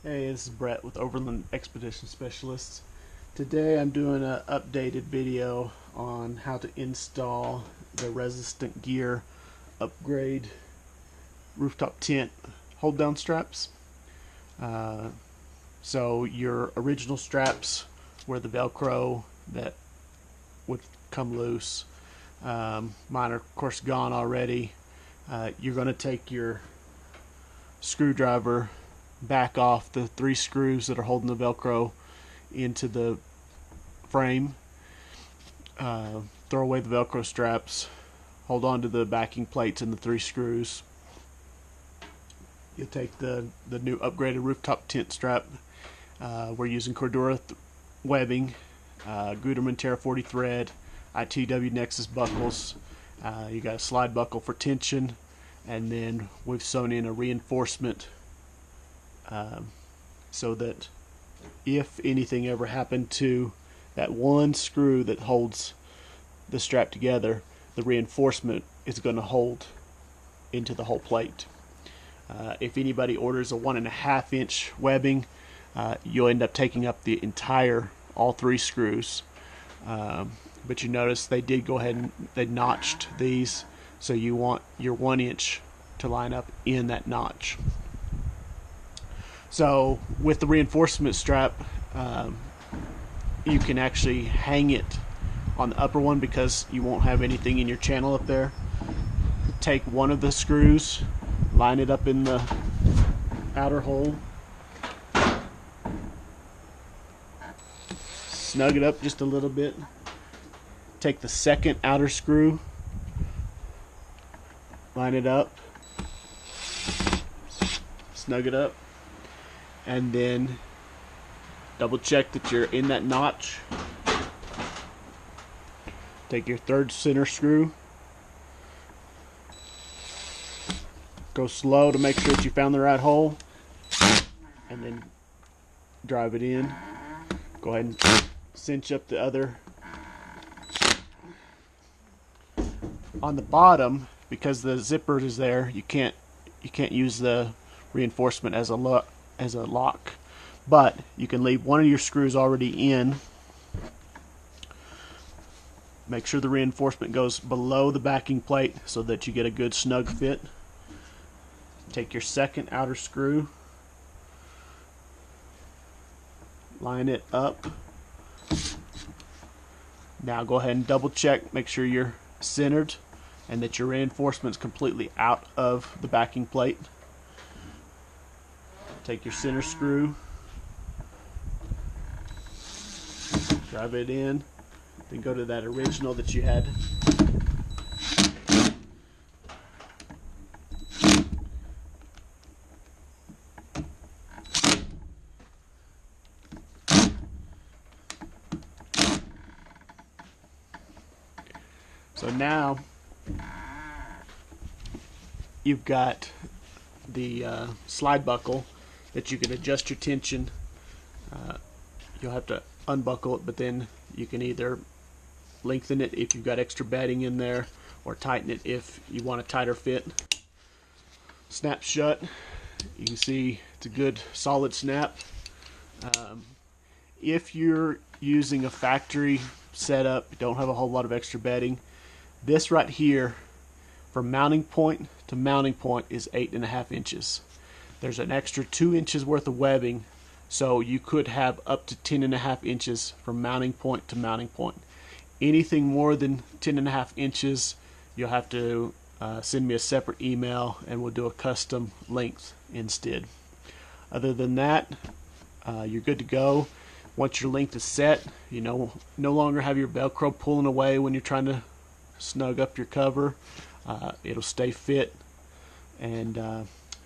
Hey, this is Brett with Overland Expedition Specialists. Today I'm doing an updated video on how to install the Rezistent gear upgrade rooftop tent hold down straps. So your original straps were the Velcro that would come loose. Mine are of course gone already. You're going to take your screwdriver, back off the 3 screws that are holding the Velcro into the frame, throw away the Velcro straps, hold on to the backing plates and the 3 screws. You'll take the new upgraded rooftop tent strap. We're using Cordura webbing, Gutermann Terra 40 thread, ITW Nexus buckles. You got a slide buckle for tension, and then we've sewn in a reinforcement so that if anything ever happened to that one screw that holds the strap together, the reinforcement is going to hold into the whole plate. If anybody orders a 1.5 inch webbing, you'll end up taking up the entire all 3 screws. But you notice they did go ahead and they notched these, so you want your 1 inch to line up in that notch. So with the reinforcement strap, you can actually hang it on the upper one because you won't have anything in your channel up there. Take one of the screws, line it up in the outer hole, snug it up just a little bit. Take the second outer screw, line it up, snug it up, and then double check that you're in that notch. Take your 3rd center screw, go slow to make sure that you found the right hole, and then drive it in. Go ahead and cinch up the other. On the bottom, because the zipper is there, you can't use the reinforcement as a lock, but you can leave one of your screws already in. Make sure the reinforcement goes below the backing plate so that you get a good snug fit. Take your second outer screw, line it up. Now go ahead and double check, make sure you're centered and that your reinforcement is completely out of the backing plate. Take your center screw, drive it in, then go to that original that you had. So now you've got the slide buckle that you can adjust your tension. You'll have to unbuckle it, but then you can either lengthen it if you've got extra bedding in there, or tighten it if you want a tighter fit. Snap shut. You can see it's a good solid snap. If you're using a factory setup, you don't have a whole lot of extra bedding, this right here from mounting point to mounting point is 8.5 inches. There's an extra 2 inches worth of webbing, so you could have up to 10.5 inches from mounting point to mounting point. Anything more than 10.5 inches, you'll have to send me a separate email and we'll do a custom length instead. Other than that, you're good to go. Once your length is set, you no longer have your Velcro pulling away when you're trying to snug up your cover. It'll stay fit, and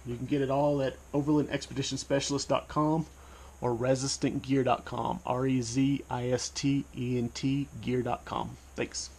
you can get it all at overlandexpeditionspecialist.com or resistentgear.com, REZISTENT gear.com. Thanks.